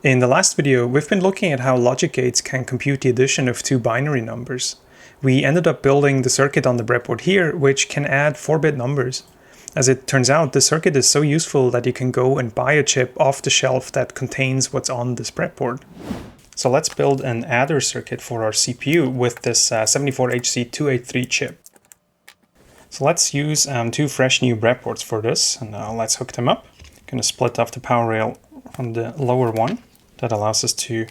In the last video, we've been looking at how logic gates can compute the addition of two binary numbers. We ended up building the circuit on the breadboard here, which can add 4-bit numbers. As it turns out, the circuit is so useful that you can go and buy a chip off the shelf that contains what's on this breadboard. So let's build an adder circuit for our CPU with this 74HC283 chip. So let's use two fresh new breadboards for this, and let's hook them up. I'm going to split off the power rail from the lower one. That allows us to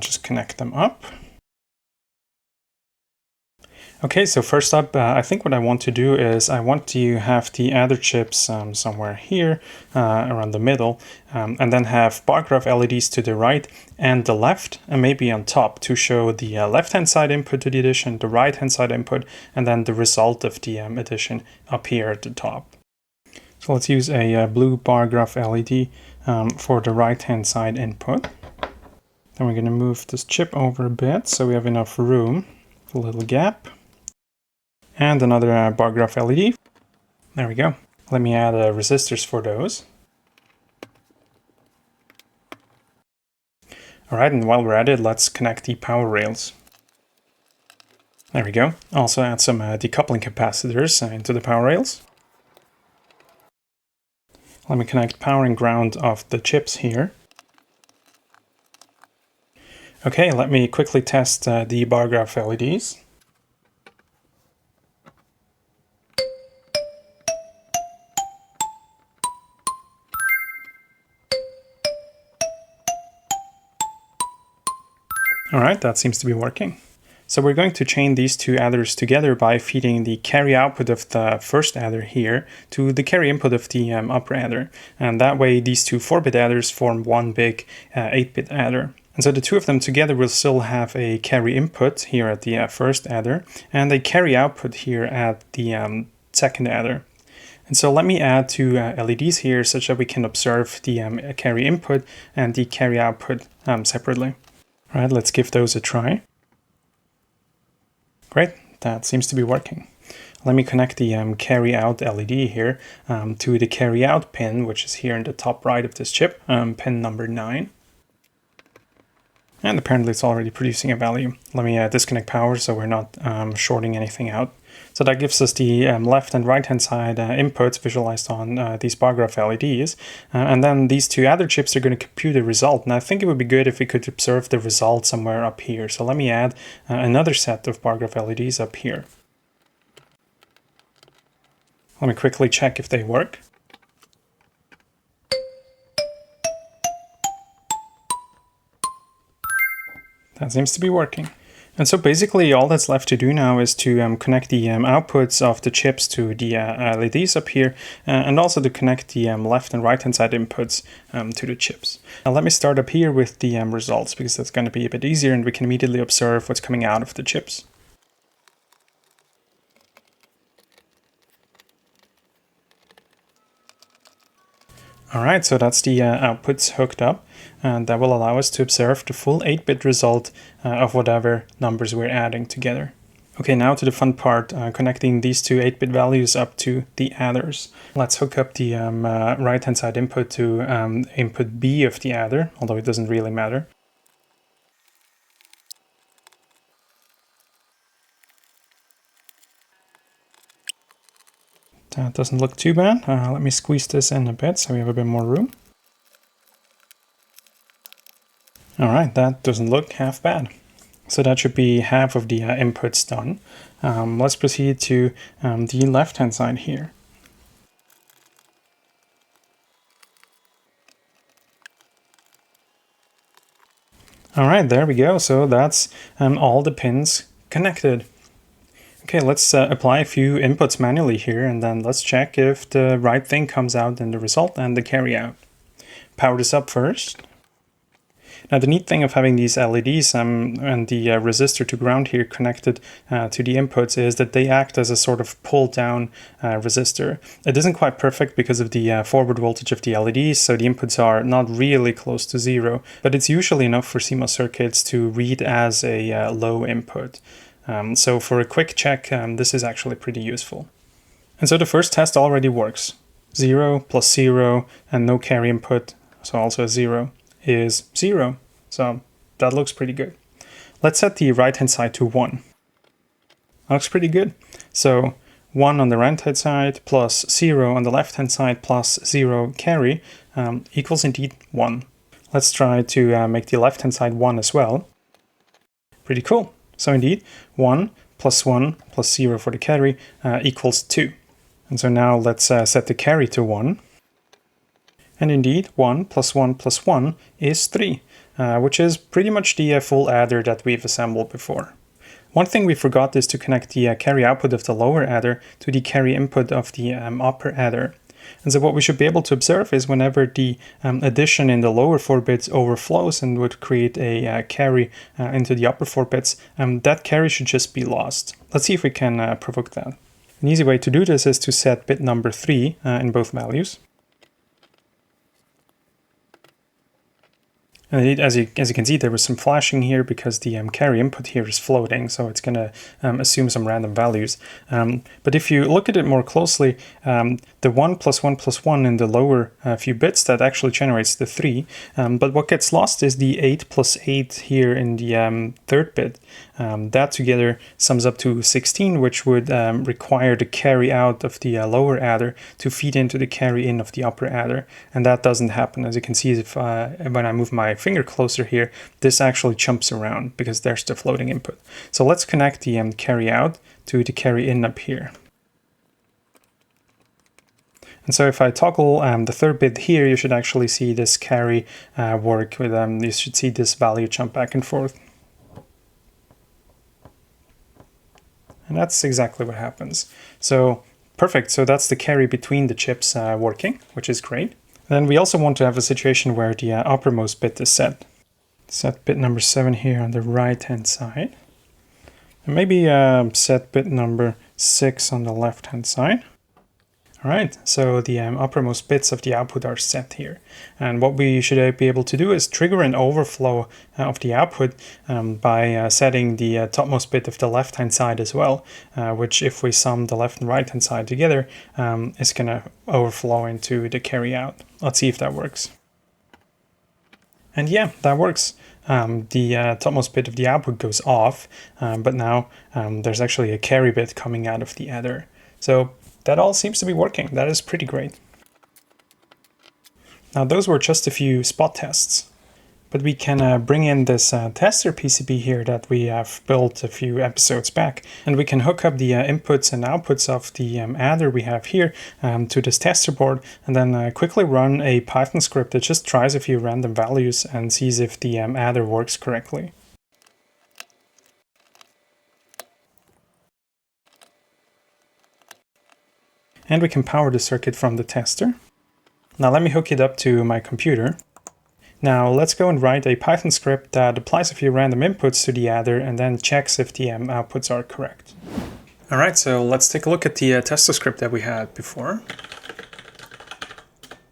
just connect them up. Okay, so first up, I think what I want to do is I want to have the adder chips somewhere here around the middle, and then have bar graph LEDs to the right and the left, and maybe on top to show the left-hand side input to the addition, the right-hand side input, and then the result of the addition up here at the top. So let's use a blue bar graph LED for the right-hand side input. Then we're going to move this chip over a bit so we have enough room, a little gap. And another bar graph LED. There we go. Let me add resistors for those. Alright, and while we're at it, let's connect the power rails. There we go. Also add some decoupling capacitors into the power rails. Let me connect power and ground of the chips here. Okay, let me quickly test the bar graph LEDs. Alright, that seems to be working. So we're going to chain these two adders together by feeding the carry output of the first adder here to the carry input of the upper adder. And that way these two 4-bit adders form one big 8-bit adder. And so the two of them together will still have a carry input here at the first adder and a carry output here at the second adder. And so let me add two LEDs here such that we can observe the carry input and the carry output separately. All right, let's give those a try. Great, that seems to be working. Let me connect the carry out LED here to the carry out pin, which is here in the top right of this chip, pin number 9. And apparently it's already producing a value. Let me disconnect power so we're not shorting anything out. So that gives us the left and right hand side inputs visualized on these bar graph LEDs. And then these two adder chips are going to compute the result. And I think it would be good if we could observe the result somewhere up here. So let me add another set of bar graph LEDs up here. Let me quickly check if they work. That seems to be working. And so basically all that's left to do now is to connect the outputs of the chips to the LEDs up here and also to connect the left and right hand side inputs to the chips. Now let me start up here with the results because that's going to be a bit easier and we can immediately observe what's coming out of the chips. Alright, so that's the outputs hooked up, and that will allow us to observe the full 8-bit result of whatever numbers we're adding together. Okay, now to the fun part, connecting these two 8-bit values up to the adders. Let's hook up the right-hand side input to input B of the adder, although it doesn't really matter. That doesn't look too bad. Let me squeeze this in a bit so we have a bit more room. Alright, that doesn't look half bad. So that should be half of the inputs done. Let's proceed to the left-hand side here. Alright, there we go. So that's all the pins connected. Okay, let's apply a few inputs manually here and then let's check if the right thing comes out in the result and the carry out. Power this up first. Now the neat thing of having these LEDs and the resistor to ground here connected to the inputs is that they act as a sort of pull down resistor. It isn't quite perfect because of the forward voltage of the LEDs, so the inputs are not really close to 0, but it's usually enough for CMOS circuits to read as a low input. So for a quick check, this is actually pretty useful. And so the first test already works. 0 plus 0 and no carry input, so also a 0. is 0. So that looks pretty good. Let's set the right-hand side to 1. Looks pretty good. So 1 on the right-hand side plus 0 on the left-hand side plus 0 carry equals indeed 1. Let's try to make the left-hand side 1 as well. Pretty cool. So indeed, 1 plus 0 for the carry equals 2. And so now let's set the carry to 1. And indeed, 1 plus 1 plus 1 is 3, which is pretty much the full adder that we've assembled before. One thing we forgot is to connect the carry output of the lower adder to the carry input of the upper adder. And so what we should be able to observe is whenever the addition in the lower 4 bits overflows and would create a carry into the upper 4 bits, that carry should just be lost. Let's see if we can provoke that. An easy way to do this is to set bit number 3 in both values. And as you can see, there was some flashing here because the carry input here is floating, so it's going to assume some random values. But if you look at it more closely, the 1 plus 1 plus 1 in the lower few bits, that actually generates the 3. But what gets lost is the 8 plus 8 here in the third bit. That together sums up to 16, which would require the carry out of the lower adder to feed into the carry in of the upper adder. And that doesn't happen. As you can see, if when I move my finger closer here, this actually jumps around because there's the floating input. So let's connect the carry out to the carry in up here. And so if I toggle the third bit here, you should actually see this carry work with you should see this value jump back and forth. And that's exactly what happens. So perfect. So that's the carry between the chips working, which is great. Then we also want to have a situation where the uppermost bit is set. Set bit number 7 here on the right-hand side. And maybe set bit number 6 on the left-hand side. All right, so the uppermost bits of the output are set here. And what we should be able to do is trigger an overflow of the output by setting the topmost bit of the left-hand side as well, which if we sum the left and right-hand side together, is going to overflow into the carry out. Let's see if that works. And yeah, that works. The topmost bit of the output goes off, but now there's actually a carry bit coming out of the adder. So that all seems to be working. That is pretty great. Now those were just a few spot tests, but we can bring in this tester PCB here that we have built a few episodes back, and we can hook up the inputs and outputs of the adder we have here to this tester board, and then quickly run a Python script that just tries a few random values and sees if the adder works correctly. And we can power the circuit from the tester. Now let me hook it up to my computer. Now let's go and write a Python script that applies a few random inputs to the adder and then checks if the outputs are correct. All right, so let's take a look at the tester script that we had before.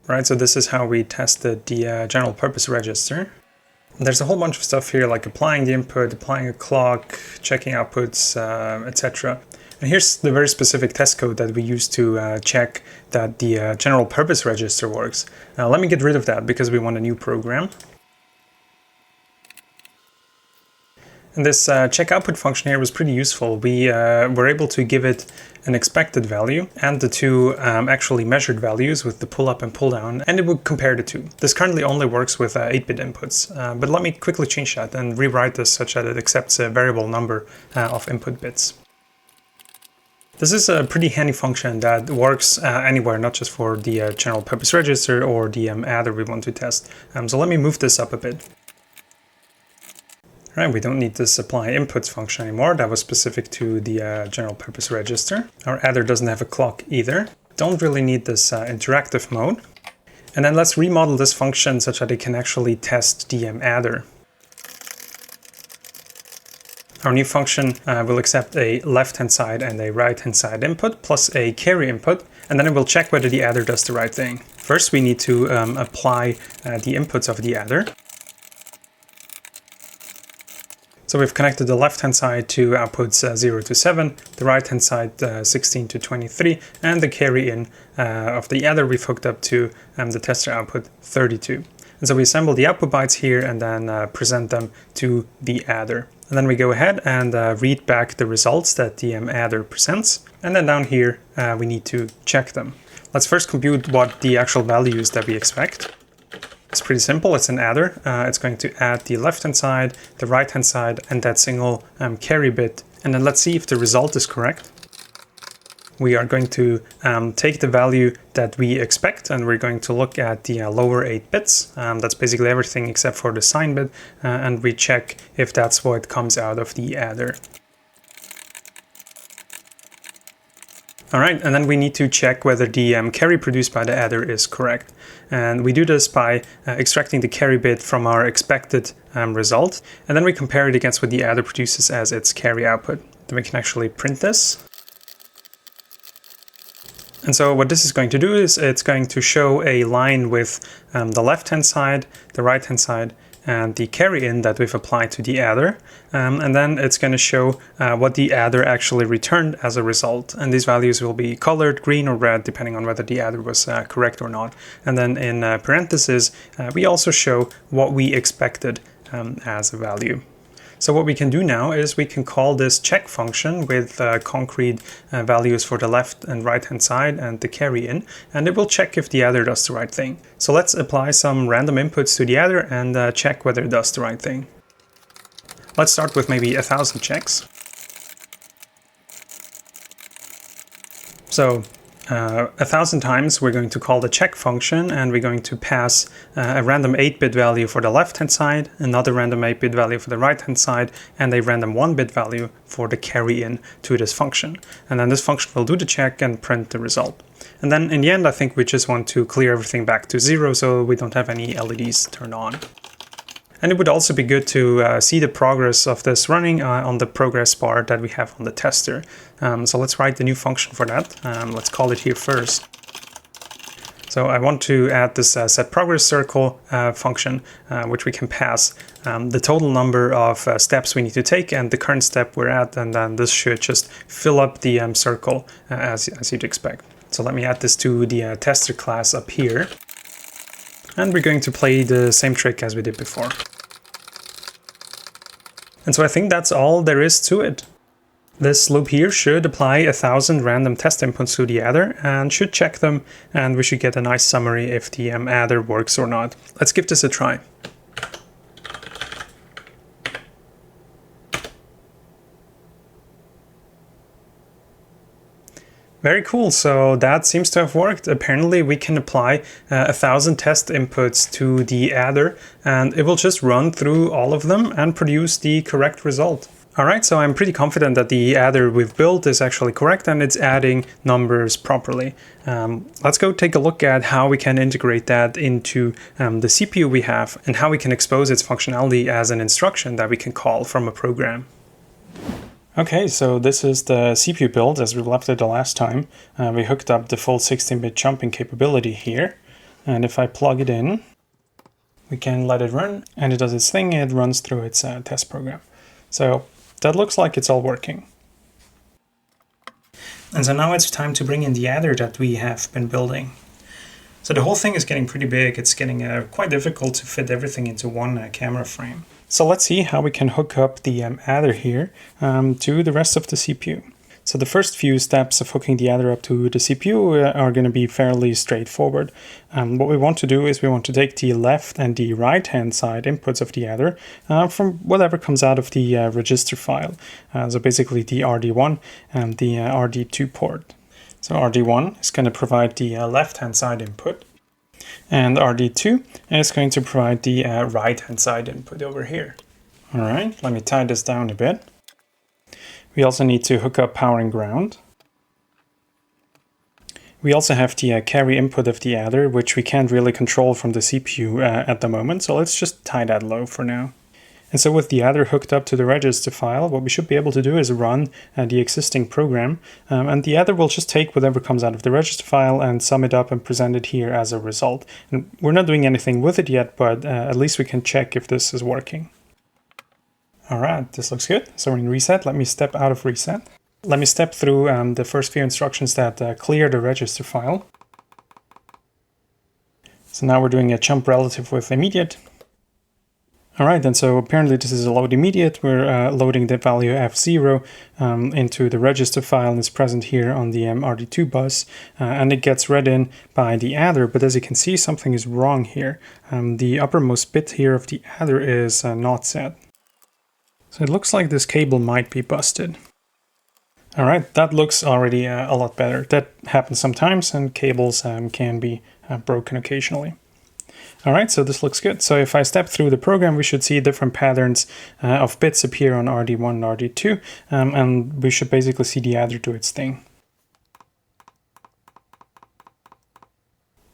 All right, so this is how we tested the general purpose register. There's a whole bunch of stuff here like applying the input, applying a clock, checking outputs, etc. And here's the very specific test code that we use to check that the general purpose register works. Now let me get rid of that because we want a new program. And this check output function here was pretty useful. We were able to give it an expected value and the two actually measured values with the pull up and pull down, and it would compare the two. This currently only works with 8-bit inputs, but let me quickly change that and rewrite this such that it accepts a variable number of input bits. This is a pretty handy function that works anywhere, not just for the general purpose register or the adder we want to test. So let me move this up a bit. Right, we don't need this apply inputs function anymore. That was specific to the general purpose register. Our adder doesn't have a clock either. Don't really need this interactive mode. And then let's remodel this function such that it can actually test the adder. Our new function will accept a left-hand side and a right-hand side input plus a carry input, and then it will check whether the adder does the right thing. First, we need to apply the inputs of the adder. So we've connected the left-hand side to outputs 0 to 7, the right-hand side 16 to 23, and the carry in of the adder we've hooked up to the tester output 32. And so we assemble the output bytes here and then present them to the adder. And then we go ahead and read back the results that the adder presents. And then down here, we need to check them. Let's first compute what the actual value is that we expect. It's pretty simple. It's an adder. It's going to add the left-hand side, the right-hand side, and that single carry bit. And then let's see if the result is correct. We are going to take the value that we expect, and we're going to look at the lower 8 bits. That's basically everything except for the sign bit, and we check if that's what comes out of the adder. All right, and then we need to check whether the carry produced by the adder is correct. And we do this by extracting the carry bit from our expected result, and then we compare it against what the adder produces as its carry output. Then we can actually print this. And so what this is going to do is it's going to show a line with the left-hand side, the right-hand side, and the carry in that we've applied to the adder. And then it's going to show what the adder actually returned as a result. And these values will be colored green or red, depending on whether the adder was correct or not. And then in parentheses, we also show what we expected as a value. So what we can do now is we can call this check function with concrete values for the left and right hand side and the carry in, and it will check if the adder does the right thing. So let's apply some random inputs to the adder and check whether it does the right thing. Let's start with maybe 1,000 checks. So 1,000 times we're going to call the check function, and we're going to pass a random 8-bit value for the left-hand side, another random 8-bit value for the right-hand side, and a random 1-bit value for the carry in to this function. And then this function will do the check and print the result. And then in the end, I think we just want to clear everything back to 0 so we don't have any LEDs turned on. And it would also be good to see the progress of this running on the progress bar that we have on the tester. So let's write the new function for that. Let's call it here first. So I want to add this set progress circle function, which we can pass the total number of steps we need to take and the current step we're at, and then this should just fill up the circle as you'd expect. So let me add this to the tester class up here. And we're going to play the same trick as we did before. And so I think that's all there is to it. This loop here should apply 1,000 random test inputs to the adder and should check them, and we should get a nice summary if the adder works or not. Let's give this a try. Very cool, so that seems to have worked. Apparently we can apply 1,000 test inputs to the adder and it will just run through all of them and produce the correct result. Alright, so I'm pretty confident that the adder we've built is actually correct and it's adding numbers properly. Let's go take a look at how we can integrate that into the CPU we have and how we can expose its functionality as an instruction that we can call from a program. Okay, so this is the CPU build as we left it the last time. We hooked up the full 16-bit jumping capability here. And if I plug it in, we can let it run and it does its thing. It runs through its test program. So that looks like it's all working. And so now it's time to bring in the adder that we have been building. So the whole thing is getting pretty big. It's getting quite difficult to fit everything into one camera frame. So let's see how we can hook up the adder here to the rest of the CPU. So the first few steps of hooking the adder up to the CPU are going to be fairly straightforward. What we want to do is we want to take the left and the right hand side inputs of the adder from whatever comes out of the register file. So basically the RD1 and the RD2 port. So RD1 is going to provide the left hand side input. And RD2 is going to provide the right-hand side input over here. All right, let me tie this down a bit. We also need to hook up power and ground. We also have the carry input of the adder, which we can't really control from the CPU at the moment, so let's just tie that low for now. And so with the adder hooked up to the register file, what we should be able to do is run the existing program, and the adder will just take whatever comes out of the register file and sum it up and present it here as a result. And we're not doing anything with it yet, but at least we can check if this is working. All right, this looks good. So we're in reset. Let me step out of reset. Let me step through the first few instructions that clear the register file. So now we're doing a jump relative with immediate. All right, and so apparently this is a load immediate. We're loading the value f0 into the register file, and it's present here on the RD2 bus, and it gets read in by the adder. But as you can see, something is wrong here. The uppermost bit here of the adder is not set. So it looks like this cable might be busted. All right, that looks already a lot better. That happens sometimes, and cables can be broken occasionally. All right, so this looks good. So if I step through the program, we should see different patterns of bits appear on RD1 and RD2, and we should basically see the adder do its thing.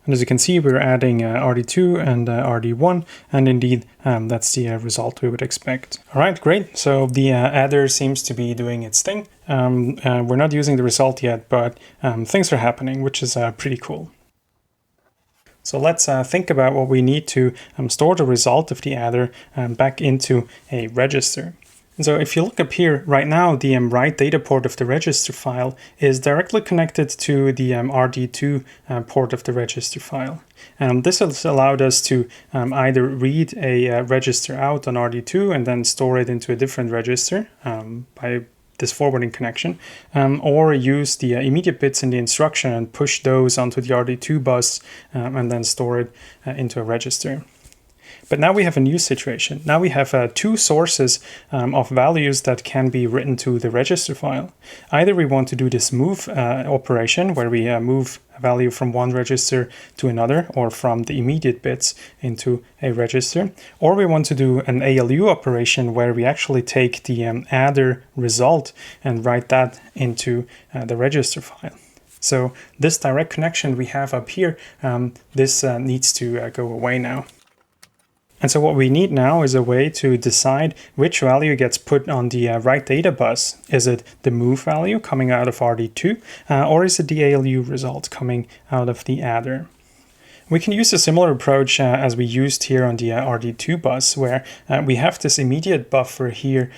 And as you can see, we're adding RD2 and RD1, and indeed, that's the result we would expect. All right, great. So the adder seems to be doing its thing. We're not using the result yet, but things are happening, which is pretty cool. So let's think about what we need to store the result of the adder back into a register. And so if you look up here, right now the write data port of the register file is directly connected to the RD2 port of the register file. This has allowed us to either read a register out on RD2 and then store it into a different register by this forwarding connection, or use the immediate bits in the instruction and push those onto the RD2 bus and then store it into a register. But now we have a new situation. Now we have two sources of values that can be written to the register file. Either we want to do this move operation where we move a value from one register to another, or from the immediate bits into a register, or we want to do an ALU operation where we actually take the adder result and write that into the register file. So this direct connection we have up here, this needs to go away now. And so what we need now is a way to decide which value gets put on the write data bus. Is it the move value coming out of RD2, or is it the ALU result coming out of the adder? We can use a similar approach as we used here on the RD2 bus, where we have this immediate buffer here,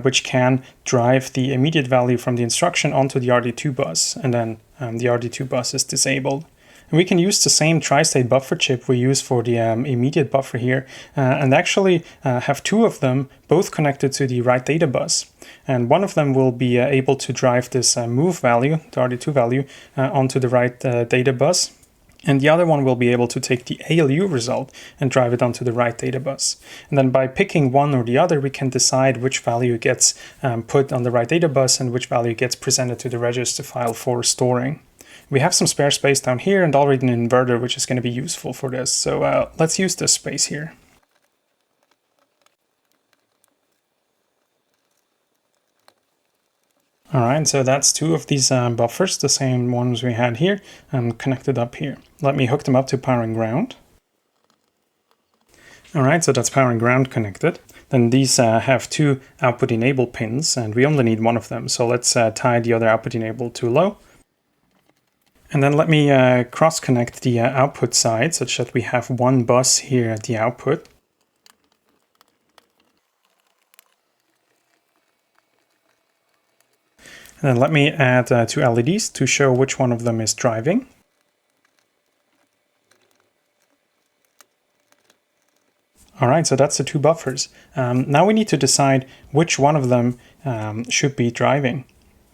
which can drive the immediate value from the instruction onto the RD2 bus, and then the RD2 bus is disabled. We can use the same tri-state buffer chip we use for the immediate buffer here, and actually have two of them both connected to the write data bus. And one of them will be able to drive this move value, the RD2 value, onto the write data bus. And the other one will be able to take the ALU result and drive it onto the write data bus. And then by picking one or the other, we can decide which value gets put on the write data bus and which value gets presented to the register file for storing. We have some spare space down here and already an inverter, which is going to be useful for this. So let's use this space here. All right, so that's two of these buffers, the same ones we had here, connected up here. Let me hook them up to power and ground. All right, so that's power and ground connected. Then these have two output enable pins, and we only need one of them. So let's tie the other output enable to low. And then let me cross-connect the output side such that we have one bus here at the output. And then let me add two LEDs to show which one of them is driving. All right, so that's the two buffers. Now we need to decide which one of them should be driving.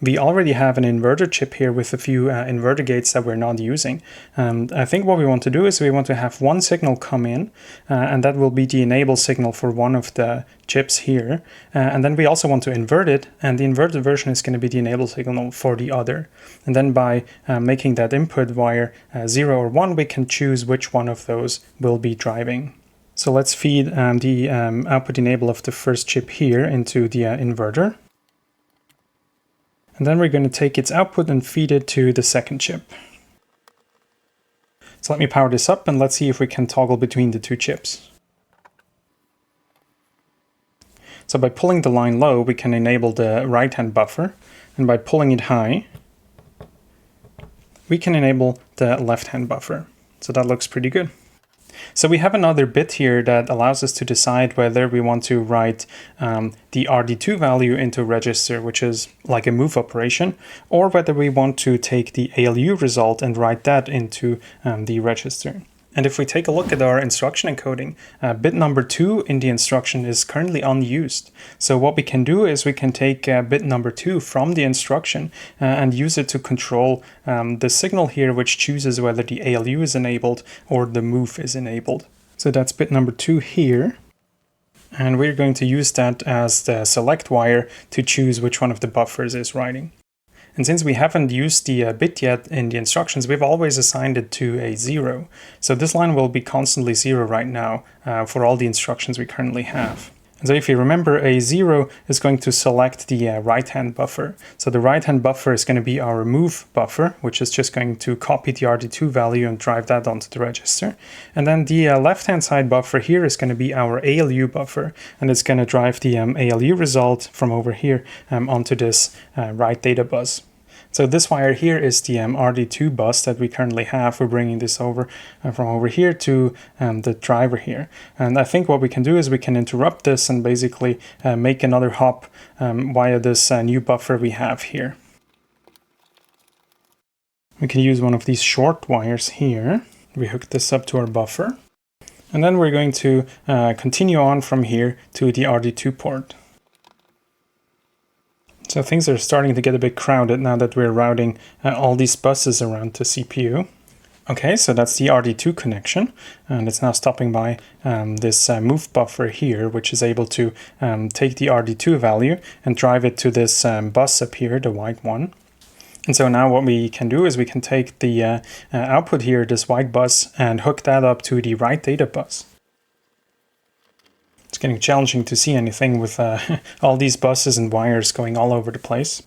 We already have an inverter chip here with a few inverter gates that we're not using. I think what we want to do is we want to have one signal come in, and that will be the enable signal for one of the chips here. And then we also want to invert it, and the inverted version is going to be the enable signal for the other. And then by making that input wire 0 or 1, we can choose which one of those will be driving. So let's feed the output enable of the first chip here into the inverter. And then we're going to take its output and feed it to the second chip. So let me power this up and let's see if we can toggle between the two chips. So by pulling the line low, we can enable the right-hand buffer. And by pulling it high, we can enable the left-hand buffer. So that looks pretty good. So we have another bit here that allows us to decide whether we want to write the RD2 value into register, which is like a move operation, or whether we want to take the ALU result and write that into the register. And if we take a look at our instruction encoding, bit number 2 in the instruction is currently unused. So what we can do is we can take bit number 2 from the instruction and use it to control the signal here, which chooses whether the ALU is enabled or the move is enabled. So that's bit number 2 here. And we're going to use that as the select wire to choose which one of the buffers is writing. And since we haven't used the bit yet in the instructions, we've always assigned it to a 0. So this line will be constantly 0 right now for all the instructions we currently have. And so if you remember, a 0 is going to select the right-hand buffer. So the right-hand buffer is going to be our move buffer, which is just going to copy the RD2 value and drive that onto the register. And then the left-hand side buffer here is going to be our ALU buffer, and it's going to drive the ALU result from over here onto this right data bus. So this wire here is the RD2 bus that we currently have. We're bringing this over from over here to the driver here. And I think what we can do is we can interrupt this and basically make another hop via this new buffer we have here. We can use one of these short wires here. We hook this up to our buffer. And then we're going to continue on from here to the RD2 port. So things are starting to get a bit crowded now that we're routing all these buses around the CPU. Okay, so that's the RD2 connection, and it's now stopping by this move buffer here, which is able to take the RD2 value and drive it to this bus up here, the white one. And so now what we can do is we can take the output here, this white bus, and hook that up to the right data bus. It's getting challenging to see anything with all these buses and wires going all over the place.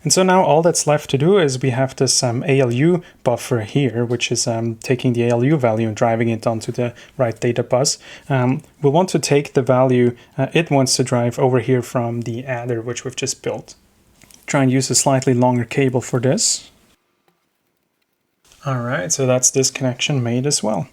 And so now all that's left to do is we have this ALU buffer here, which is taking the ALU value and driving it onto the right data bus. We'll want to take the value it wants to drive over here from the adder, which we've just built. Try and use a slightly longer cable for this. All right, so that's this connection made as well.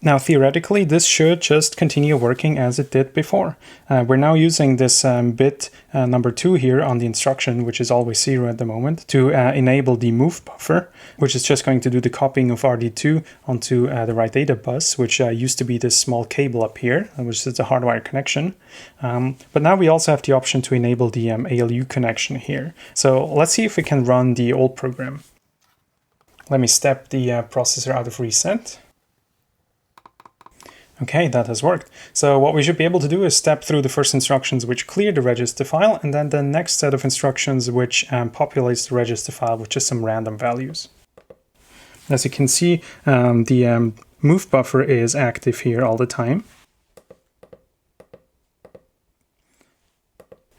Now, theoretically, this should just continue working as it did before. We're now using this bit number 2 here on the instruction, which is always 0 at the moment, to enable the move buffer, which is just going to do the copying of RD2 onto the right data bus, which used to be this small cable up here, which is a hardwire connection. But now we also have the option to enable the ALU connection here. So let's see if we can run the old program. Let me step the processor out of reset. Okay, that has worked. So what we should be able to do is step through the first instructions which clear the register file, and then the next set of instructions which populates the register file with just some random values. As you can see, the move buffer is active here all the time.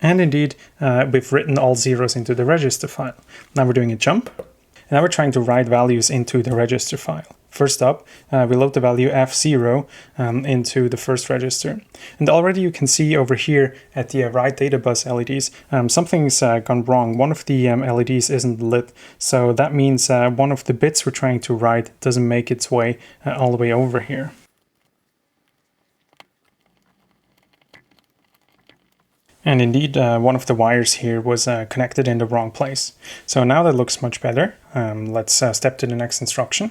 And indeed, we've written all zeros into the register file. Now we're doing a jump. And now we're trying to write values into the register file. First up, we load the value F0 into the first register. And already you can see over here at the right data bus LEDs, something's gone wrong. One of the LEDs isn't lit. So that means one of the bits we're trying to write doesn't make its way all the way over here. And indeed, one of the wires here was connected in the wrong place. So now that looks much better. Let's step to the next instruction.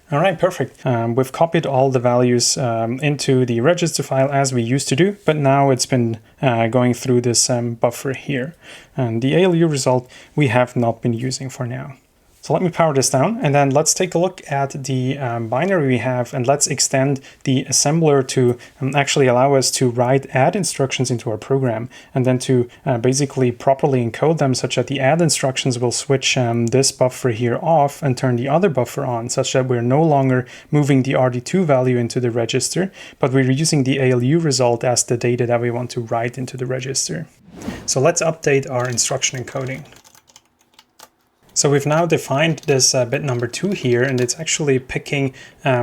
All right, perfect. We've copied all the values into the register file as we used to do, but now it's been going through this buffer here. And the ALU result we have not been using for now. So let me power this down, and then let's take a look at the binary we have, and let's extend the assembler to actually allow us to write add instructions into our program, and then to basically properly encode them such that the add instructions will switch this buffer here off and turn the other buffer on, such that we're no longer moving the RD2 value into the register, but we're using the ALU result as the data that we want to write into the register. So let's update our instruction encoding. So we've now defined this bit number 2 here, and it's actually picking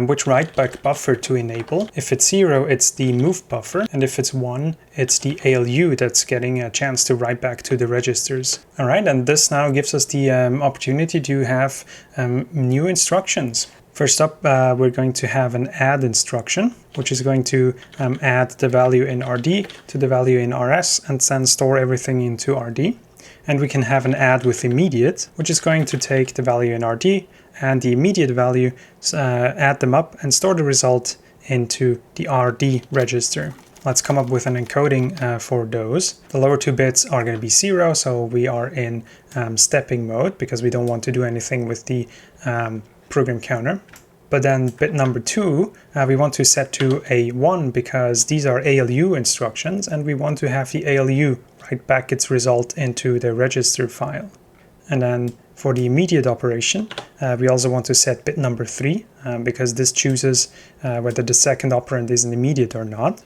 which write back buffer to enable. If it's 0, it's the move buffer, and if it's 1, it's the ALU that's getting a chance to write back to the registers. All right, and this now gives us the opportunity to have new instructions. First up, we're going to have an add instruction, which is going to add the value in RD to the value in RS and then store everything into RD. And we can have an add with immediate, which is going to take the value in RD and the immediate value, add them up and store the result into the RD register. Let's come up with an encoding for those. The lower two bits are going to be 0, so we are in stepping mode because we don't want to do anything with the program counter. But then bit number 2, we want to set to a 1 because these are ALU instructions and we want to have the ALU write back its result into the register file. And then for the immediate operation, we also want to set bit number 3 because this chooses whether the second operand is an immediate or not.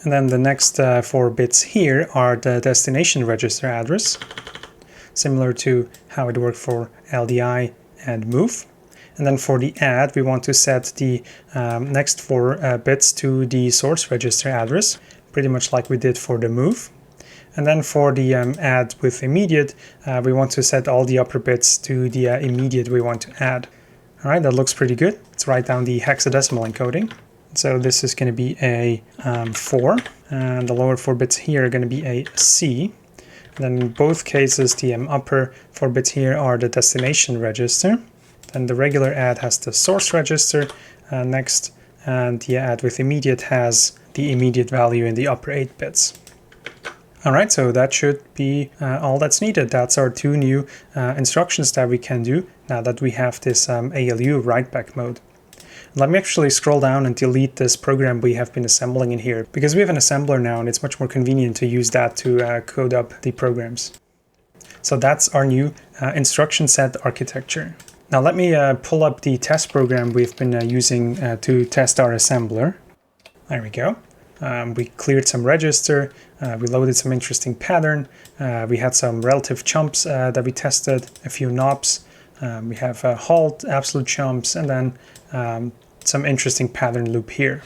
And then the next 4 bits here are the destination register address, similar to how it worked for LDI and move. And then for the add, we want to set the next 4 bits to the source register address, pretty much like we did for the move. And then for the add with immediate, we want to set all the upper bits to the immediate we want to add. All right, that looks pretty good. Let's write down the hexadecimal encoding. So this is going to be a 4, and the lower 4 bits here are going to be a C. And then in both cases, the upper 4 bits here are the destination register. Then the regular add has the source register next, and the add with immediate has the immediate value in the upper 8 bits. All right, so that should be all that's needed. That's our 2 new instructions that we can do now that we have this ALU write-back mode. Let me actually scroll down and delete this program we have been assembling in here, because we have an assembler now and it's much more convenient to use that to code up the programs. So that's our new instruction set architecture. Now let me pull up the test program we've been using to test our assembler. There we go. We cleared some register, we loaded some interesting pattern, we had some relative chumps that we tested, a few knobs, we have halt, absolute chumps, and then some interesting pattern loop here.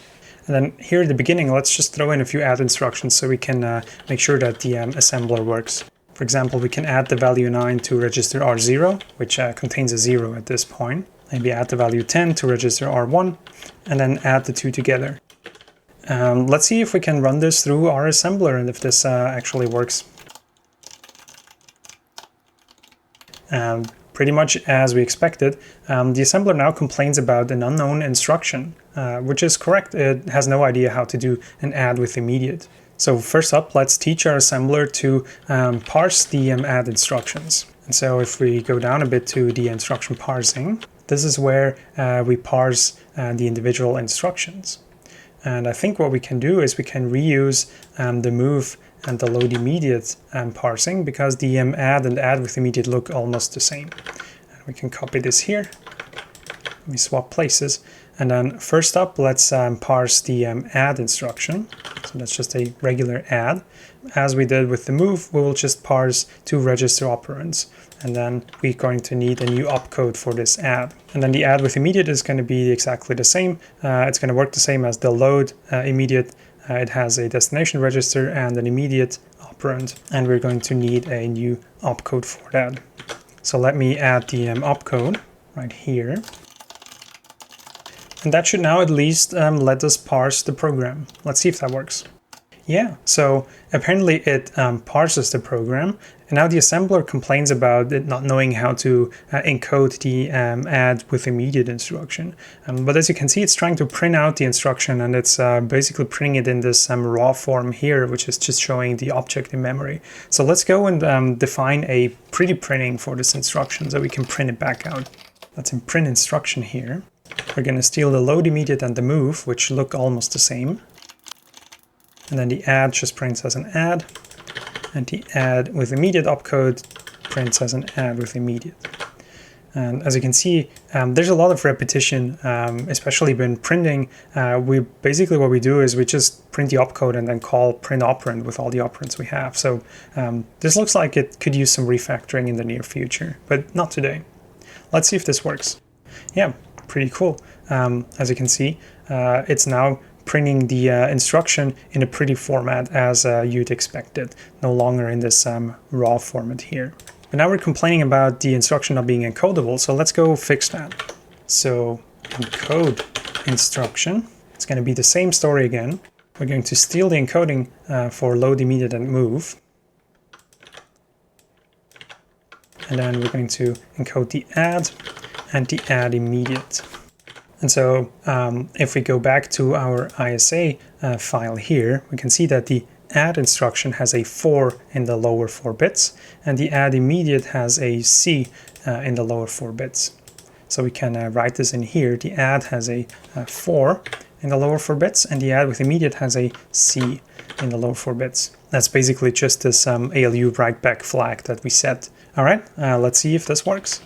And then here at the beginning, let's just throw in a few add instructions so we can make sure that the assembler works. For example, we can add the value 9 to register R0, which contains a 0 at this point. Maybe add the value 10 to register R1, and then add the two together. Let's see if we can run this through our assembler and if this actually works. Pretty much as we expected, the assembler now complains about an unknown instruction, which is correct. It has no idea how to do an add with immediate. So first up, let's teach our assembler to parse the add instructions. And so if we go down a bit to the instruction parsing, this is where we parse the individual instructions. And I think what we can do is we can reuse the move and the load immediate parsing, because the add and add with immediate look almost the same. And we can copy this here. We swap places. And then first up, let's parse the add instruction. So that's just a regular add. As we did with the move, we will just parse 2 register operands. And then we're going to need a new opcode for this add. And then the add with immediate is going to be exactly the same. It's going to work the same as the load immediate. It has a destination register and an immediate operand. And we're going to need a new opcode for that. So let me add the opcode right here. And that should now at least let us parse the program. Let's see if that works. Yeah, so apparently it parses the program, and now the assembler complains about it not knowing how to encode the add with immediate instruction. But as you can see, it's trying to print out the instruction, and it's basically printing it in this raw form here, which is just showing the object in memory. So let's go and define a pretty printing for this instruction so we can print it back out. Let's print instruction here. We're going to steal the load immediate and the move, which look almost the same. And then the add just prints as an add, and the add with immediate opcode prints as an add with immediate. And as you can see, there's a lot of repetition, especially when printing. Basically what we do is we just print the opcode and then call print operand with all the operands we have. So this looks like it could use some refactoring in the near future, but not today. Let's see if this works. Yeah, pretty cool. As you can see, it's now printing the instruction in a pretty format as you'd expect it, no longer in this raw format here. But now we're complaining about the instruction not being encodable, so let's go fix that. So encode instruction, it's going to be the same story again. We're going to steal the encoding for load immediate and move. And then we're going to encode the add, and the add immediate. And so if we go back to our ISA file here, we can see that the add instruction has a 4 in the lower 4 bits, and the add immediate has a C in the lower 4 bits. So we can write this in here. The add has a 4 in the lower 4 bits, and the add with immediate has a C in the lower 4 bits. That's basically just this ALU write back flag that we set. All right, let's see if this works.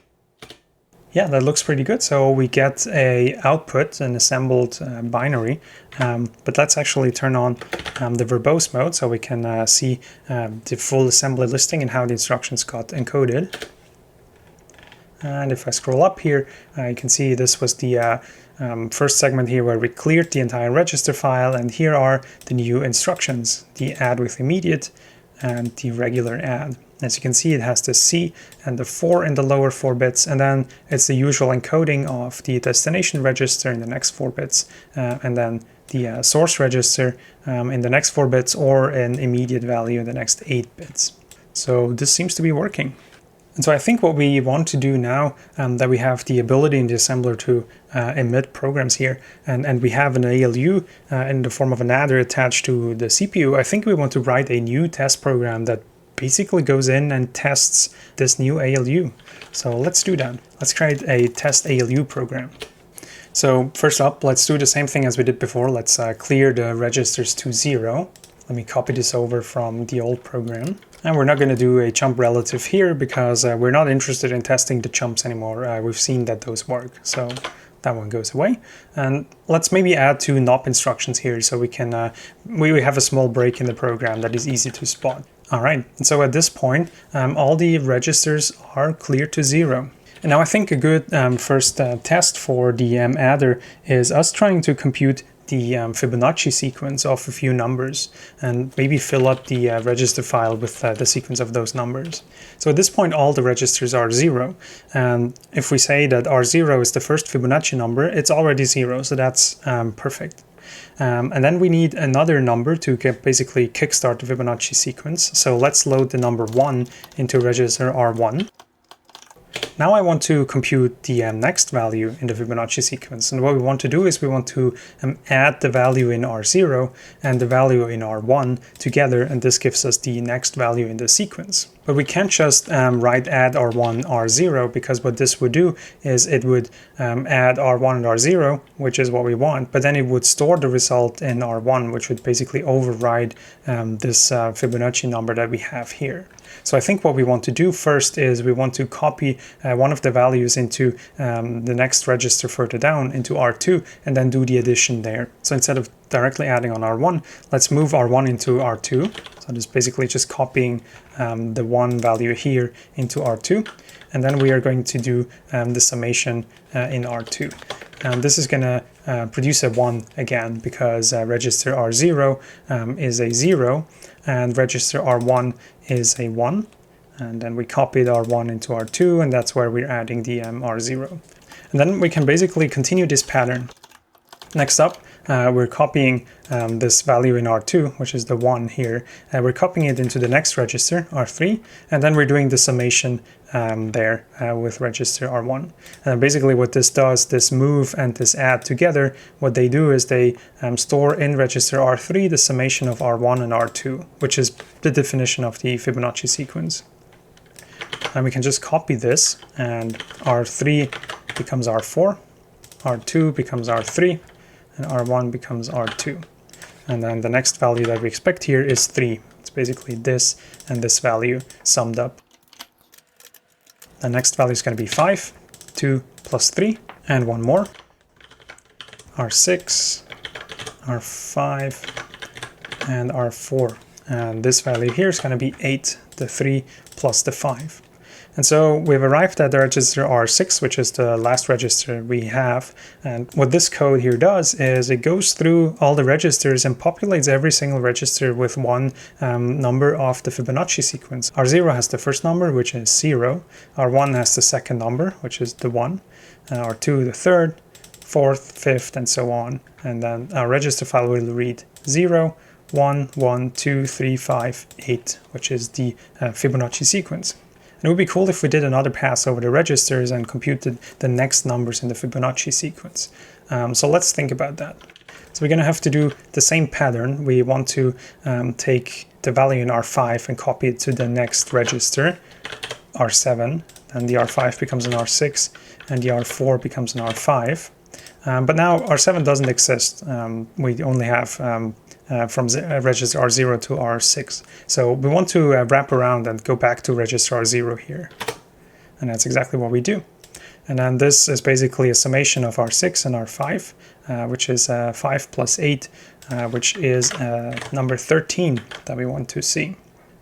Yeah, that looks pretty good. So we get a output, an assembled binary, but let's actually turn on the verbose mode so we can see the full assembly listing and how the instructions got encoded. And if I scroll up here, you can see this was the first segment here where we cleared the entire register file, and here are the new instructions, the add with immediate and the regular add. As you can see, it has the C and the 4 in the lower 4 bits, and then it's the usual encoding of the destination register in the next 4 bits, and then the source register in the next 4 bits, or an immediate value in the next 8 bits. So this seems to be working. And so I think what we want to do now that we have the ability in the assembler to emit programs here, and we have an ALU in the form of an adder attached to the CPU, I think we want to write a new test program that basically goes in and tests this new ALU. So let's do that. Let's create a test ALU program. So first up, let's do the same thing as we did before. Let's clear the registers to 0. Let me copy this over from the old program. And we're not going to do a jump relative here because we're not interested in testing the jumps anymore. We've seen that those work. So that one goes away. And let's maybe add 2 NOP instructions here so we can we have a small break in the program that is easy to spot. All right, and so at this point, all the registers are cleared to 0. And now I think a good first test for the adder is us trying to compute the Fibonacci sequence of a few numbers and maybe fill up the register file with the sequence of those numbers. So at this point, all the registers are 0. And if we say that R0 is the first Fibonacci number, it's already 0, so that's perfect. And then we need another number to basically kickstart the Fibonacci sequence. So let's load the number 1 into register R1. Now I want to compute the next value in the Fibonacci sequence. And what we want to do is we want to add the value in R0 and the value in R1 together, and this gives us the next value in the sequence. But we can't just write add R1, R0, because what this would do is it would add R1 and R0, which is what we want, but then it would store the result in R1, which would basically override this Fibonacci number that we have here. So I think what we want to do first is we want to copy one of the values into the next register further down into R2 and then do the addition there. So instead of directly adding on R1, let's move R1 into R2. So this is basically just copying the 1 value here into R2. And then we are going to do the summation in R2. And this is going to produce a 1 again because register R0 is a 0 and register R1 is a 1. And then we copied R1 into R2, and that's where we're adding the R0. And then we can basically continue this pattern. Next up, we're copying this value in R2, which is the 1 here. We're copying it into the next register, R3, and then we're doing the summation there with register R1. Basically what this does, this move and this add together, what they do is they store in register R3 the summation of R1 and R2, which is the definition of the Fibonacci sequence. And we can just copy this, and R3 becomes R4, R2 becomes R3, and R1 becomes R2. And then the next value that we expect here is 3. It's basically this and this value summed up. The next value is going to be 5, 2 plus 3, and one more. R6, R5, and R4. And this value here is going to be 8, the 3 plus the 5. And so we've arrived at the register R6, which is the last register we have. And what this code here does is it goes through all the registers and populates every single register with one number of the Fibonacci sequence. R0 has the first number, which is 0. R1 has the second number, which is the 1. R2 the third, fourth, fifth, and so on. And then our register file will read 0, 1, 1, 2, 3, 5, 8, which is the Fibonacci sequence. And it would be cool if we did another pass over the registers and computed the next numbers in the Fibonacci sequence. So let's think about that. So we're going to have to do the same pattern. We want to take the value in R5 and copy it to the next register, R7, and the R5 becomes an R6, and the R4 becomes an R5. But now R7 doesn't exist. We only have from register R0 to R6. So we want to wrap around and go back to register R0 here. And that's exactly what we do. And then this is basically a summation of R6 and R5, which is 5 plus 8, which is number 13 that we want to see.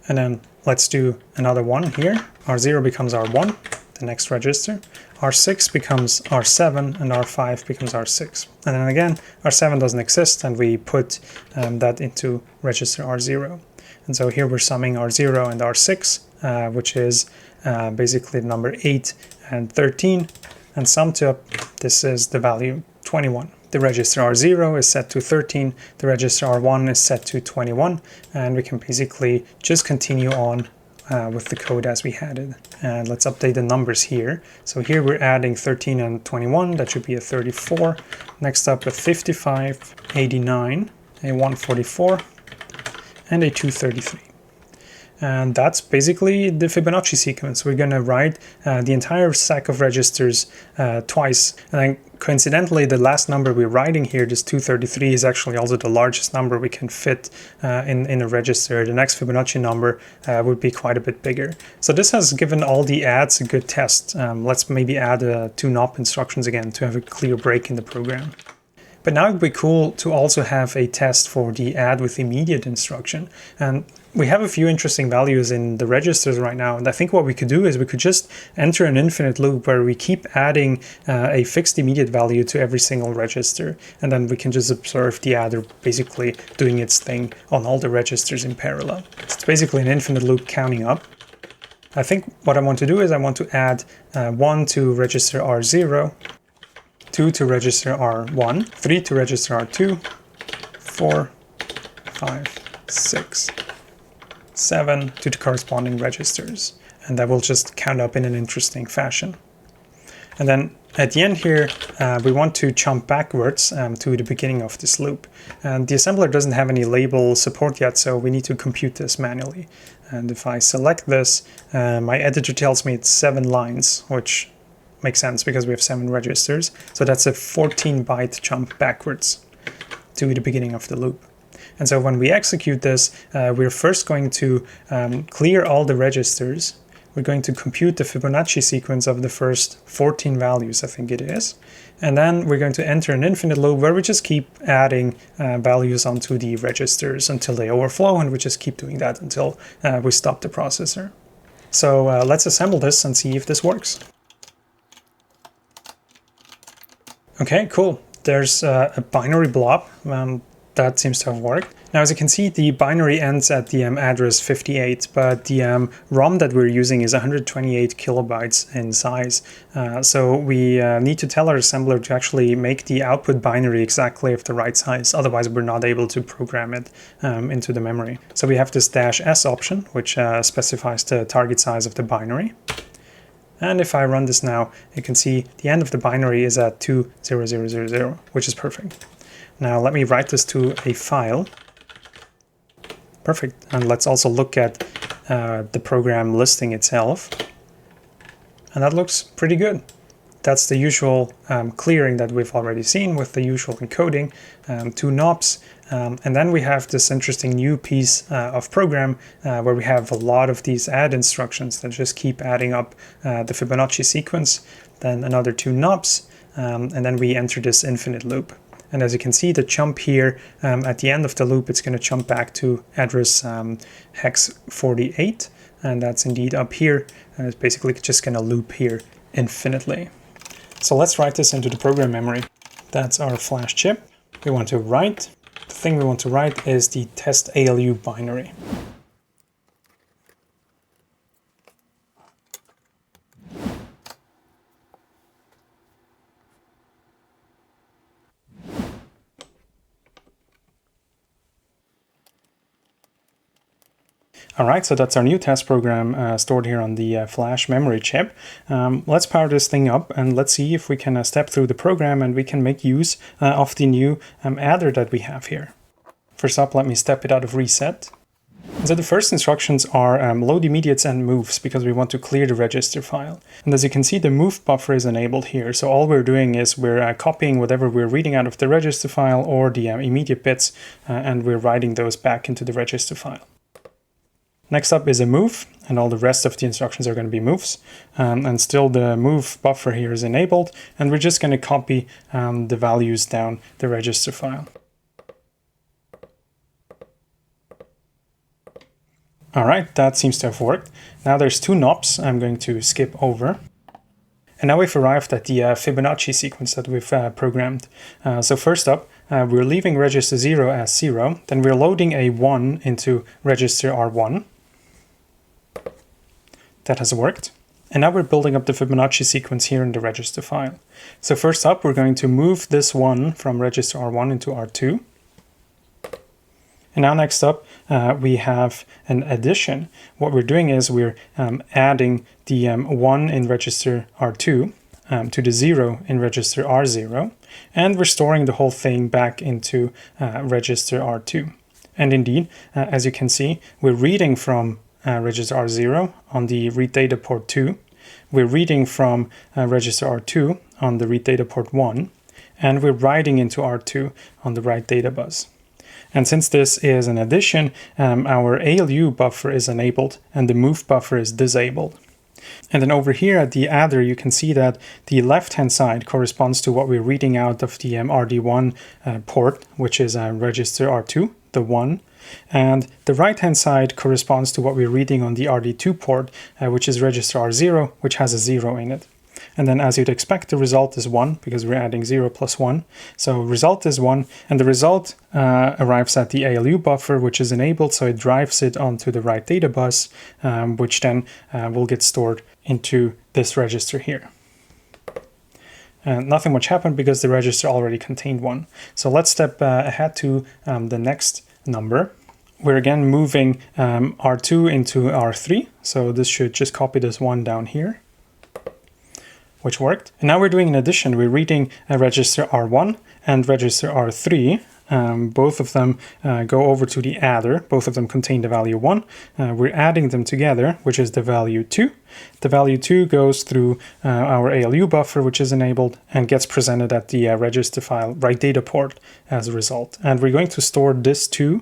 And then let's do another one here. R0 becomes R1, the next register. R6 becomes R7, and R5 becomes R6. And then again, R7 doesn't exist, and we put that into register R0. And so here we're summing R0 and R6, which is basically the number 8 and 13, and summed up, this is the value 21. The register R0 is set to 13, the register R1 is set to 21, and we can basically just continue on with the code as we had it. And let's update the numbers here. So here we're adding 13 and 21, that should be a 34. Next up a 55, 89, a 144, and a 233. And that's basically the Fibonacci sequence. We're going to write the entire stack of registers twice. And then coincidentally, the last number we're writing here, this 233, is actually also the largest number we can fit in a register. The next Fibonacci number would be quite a bit bigger. So this has given all the adds a good test. Let's maybe add 2 NOP instructions again to have a clear break in the program. But now it would be cool to also have a test for the add with immediate instruction. And we have a few interesting values in the registers right now. And I think what we could do is we could just enter an infinite loop where we keep adding a fixed immediate value to every single register. And then we can just observe the adder basically doing its thing on all the registers in parallel. So it's basically an infinite loop counting up. I think what I want to do is I want to add 1 to register R0, 2 to register R1, 3 to register R2, 4, 5, 6, 7 to the corresponding registers. And that will just count up in an interesting fashion. And then at the end here, we want to jump backwards to the beginning of this loop. And the assembler doesn't have any label support yet, so we need to compute this manually. And if I select this, my editor tells me it's 7 lines, which makes sense because we have 7 registers. So that's a 14-byte jump backwards to the beginning of the loop. And so when we execute this, we're first going to clear all the registers. We're going to compute the Fibonacci sequence of the first 14 values, I think it is. And then we're going to enter an infinite loop where we just keep adding values onto the registers until they overflow, and we just keep doing that until we stop the processor. So let's assemble this and see if this works. Okay, cool. There's a binary blob. That seems to have worked. Now, as you can see, the binary ends at the address 58, but the ROM that we're using is 128 kilobytes in size. So we need to tell our assembler to actually make the output binary exactly of the right size. Otherwise, we're not able to program it into the memory. So we have this -s option, which specifies the target size of the binary. And if I run this now, you can see the end of the binary is at 20000, which is perfect. Now let me write this to a file. Perfect. And let's also look at the program listing itself. And that looks pretty good. That's the usual clearing that we've already seen with the usual encoding, 2 NOPs. And then we have this interesting new piece of program where we have a lot of these add instructions that just keep adding up the Fibonacci sequence, then another 2 NOPs, and then we enter this infinite loop. And as you can see, the jump here at the end of the loop, it's going to jump back to address hex 48, and that's indeed up here, and it's basically just going to loop here infinitely. So let's write this into the program memory. That's our flash chip. We want to write. The thing we want to write is the test ALU binary. All right, so that's our new test program stored here on the flash memory chip. Let's power this thing up and let's see if we can step through the program and we can make use of the new adder that we have here. First up, let me step it out of reset. So the first instructions are load immediates and moves because we want to clear the register file. And as you can see, the move buffer is enabled here. So all we're doing is we're copying whatever we're reading out of the register file or the immediate bits, and we're writing those back into the register file. Next up is a move, and all the rest of the instructions are going to be moves. And still the move buffer here is enabled, and we're just going to copy the values down the register file. All right, that seems to have worked. Now there's two knobs I'm going to skip over. And now we've arrived at the Fibonacci sequence that we've programmed. So first up, we're leaving register 0 as 0, then we're loading a 1 into register R1. That has worked. And now we're building up the Fibonacci sequence here in the register file. So first up, we're going to move this 1 from register R1 into R2. And now next up, we have an addition. What we're doing is we're adding the 1 in register R2 to the 0 in register R0, and we're storing the whole thing back into register R2. And indeed, as you can see, we're reading from register R0 on the read data port 2, we're reading from register R2 on the read data port 1, and we're writing into R2 on the write data bus. And since this is an addition, our ALU buffer is enabled and the move buffer is disabled. And then over here at the adder, you can see that the left-hand side corresponds to what we're reading out of the RD1 port, which is register R2, the 1. And the right-hand side corresponds to what we're reading on the RD2 port, which is register R0, which has a 0 in it. And then as you'd expect, the result is 1 because we're adding 0 plus 1. So result is 1, and the result arrives at the ALU buffer, which is enabled, so it drives it onto the write data bus, which then will get stored into this register here. And nothing much happened because the register already contained 1. So let's step ahead to the next number. We're again moving R2 into R3, so this should just copy this 1 down here, which worked. And now we're doing an addition. We're reading register R1 and register R3. Both of them go over to the adder. Both of them contain the value 1. We're adding them together, which is the value 2. The value 2 goes through our ALU buffer, which is enabled, and gets presented at the register file write data port as a result. And we're going to store this 2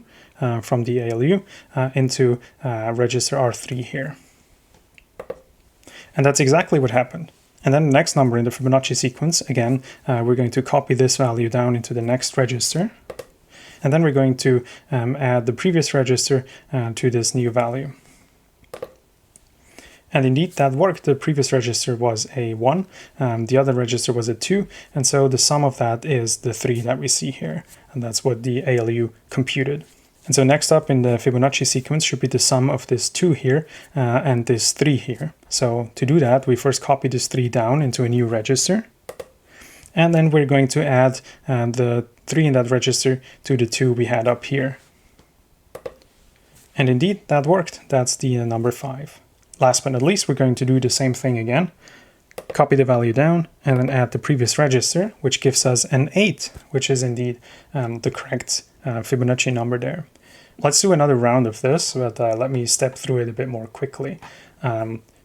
from the ALU into register R3 here. And that's exactly what happened. And then the next number in the Fibonacci sequence, again, we're going to copy this value down into the next register. And then we're going to add the previous register to this new value. And indeed, that worked. The previous register was a 1, the other register was a 2, and so the sum of that is the 3 that we see here. And that's what the ALU computed. And so next up in the Fibonacci sequence should be the sum of this 2 here and this 3 here. So to do that, we first copy this 3 down into a new register. And then we're going to add the 3 in that register to the 2 we had up here. And indeed, that worked. That's the number 5. Last but not least, we're going to do the same thing again. Copy the value down and then add the previous register, which gives us an 8, which is indeed the correct Fibonacci number there. Let's do another round of this, but let me step through it a bit more quickly.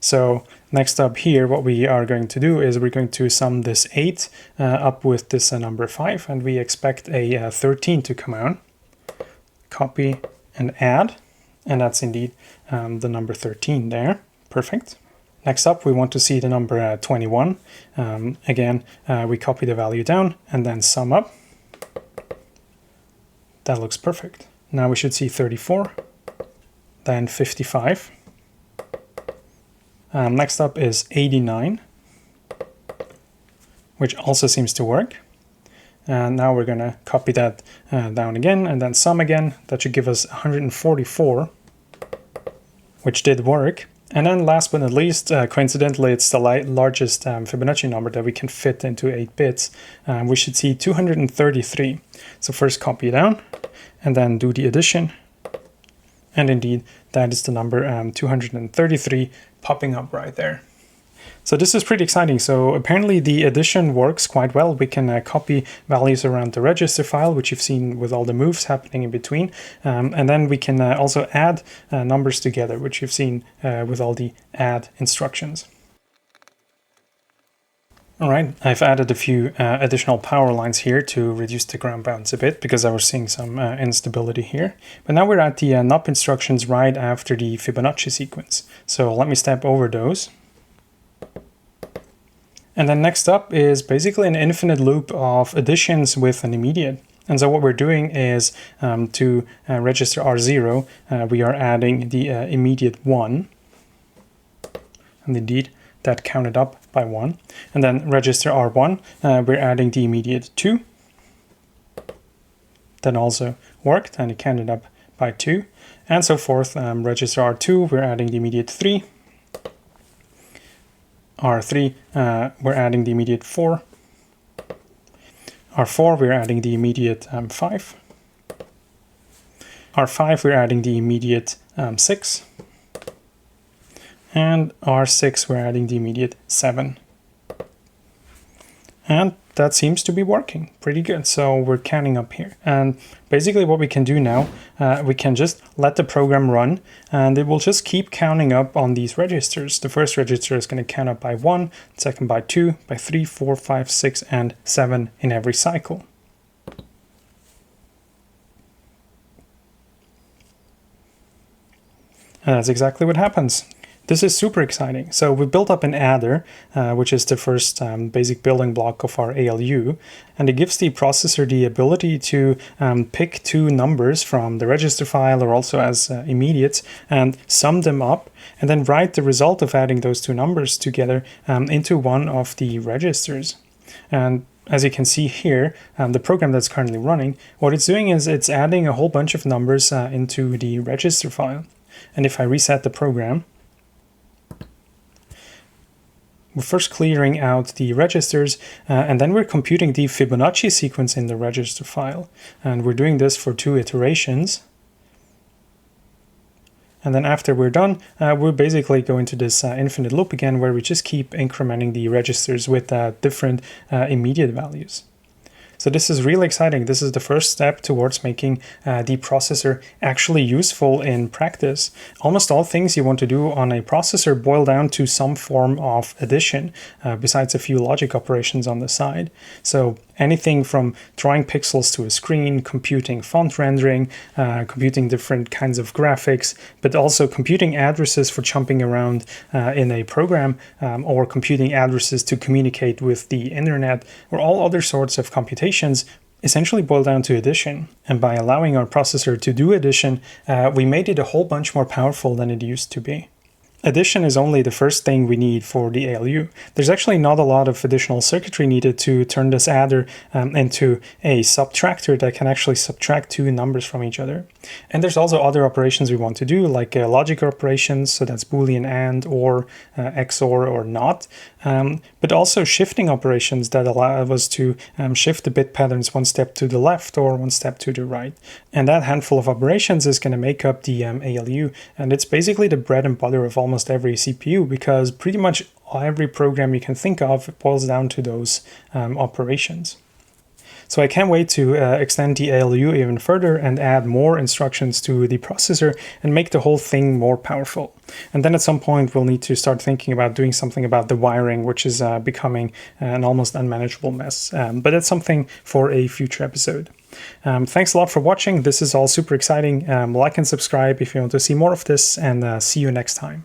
So next up here, what we are going to do is we're going to sum this 8 up with this number 5, and we expect a 13 to come out. Copy and add, and that's indeed the number 13 there. Perfect. Next up, we want to see the number 21. Again, we copy the value down and then sum up. That looks perfect. Now we should see 34, then 55. Next up is 89, which also seems to work. And now we're going to copy that down again and then sum again. That should give us 144, which did work. And then last but not least, coincidentally, it's the largest Fibonacci number that we can fit into 8 bits. We should see 233. So first copy it down and then do the addition. And indeed, that is the number 233 popping up right there. So this is pretty exciting. So apparently the addition works quite well. We can copy values around the register file, which you've seen with all the moves happening in between. And then we can also add numbers together, which you've seen with all the add instructions. All right, I've added a few additional power lines here to reduce the ground bounds a bit because I was seeing some instability here. But now we're at the NUP instructions right after the Fibonacci sequence. So let me step over those. And then next up is basically an infinite loop of additions with an immediate. And so what we're doing is to register R0, we are adding the immediate 1. And indeed, that counted up by 1. And then register R1, we're adding the immediate 2. That also worked, and it counted up by 2. And so forth. Register R2, we're adding the immediate 3. R3, we're adding the immediate 4. R4, we're adding the immediate 5. R5, we're adding the immediate 6. And R6, we're adding the immediate 7. And that seems to be working pretty good. So we're counting up here. And basically what we can do now, we can just let the program run and it will just keep counting up on these registers. The first register is going to count up by 1, second by 2, by 3, 4, 5, 6, and 7 in every cycle. And that's exactly what happens. This is super exciting. So we built up an adder, which is the first basic building block of our ALU, and it gives the processor the ability to pick two numbers from the register file or also as immediates and sum them up and then write the result of adding those two numbers together into one of the registers. And as you can see here, the program that's currently running, what it's doing is it's adding a whole bunch of numbers into the register file. And if I reset the program, we're first clearing out the registers, and then we're computing the Fibonacci sequence in the register file. And we're doing this for 2 iterations. And then after we're done, we're basically going to this infinite loop again, where we just keep incrementing the registers with different immediate values. So this is really exciting. This is the first step towards making the processor actually useful in practice. Almost all things you want to do on a processor boil down to some form of addition, besides a few logic operations on the side. So anything from drawing pixels to a screen, computing font rendering, computing different kinds of graphics, but also computing addresses for jumping around in a program, or computing addresses to communicate with the internet, or all other sorts of computations essentially boil down to addition. And by allowing our processor to do addition, we made it a whole bunch more powerful than it used to be. Addition is only the first thing we need for the ALU. There's actually not a lot of additional circuitry needed to turn this adder into a subtractor that can actually subtract two numbers from each other. And there's also other operations we want to do, like logic operations, so that's Boolean AND, or XOR, or NOT, but also shifting operations that allow us to shift the bit patterns one step to the left or one step to the right. And that handful of operations is going to make up the ALU, and it's basically the bread and butter of almost every CPU, because pretty much every program you can think of boils down to those operations. So I can't wait to extend the ALU even further and add more instructions to the processor and make the whole thing more powerful. And then at some point we'll need to start thinking about doing something about the wiring, which is becoming an almost unmanageable mess. But that's something for a future episode. Thanks a lot for watching. This is all super exciting. Like and subscribe if you want to see more of this, and see you next time.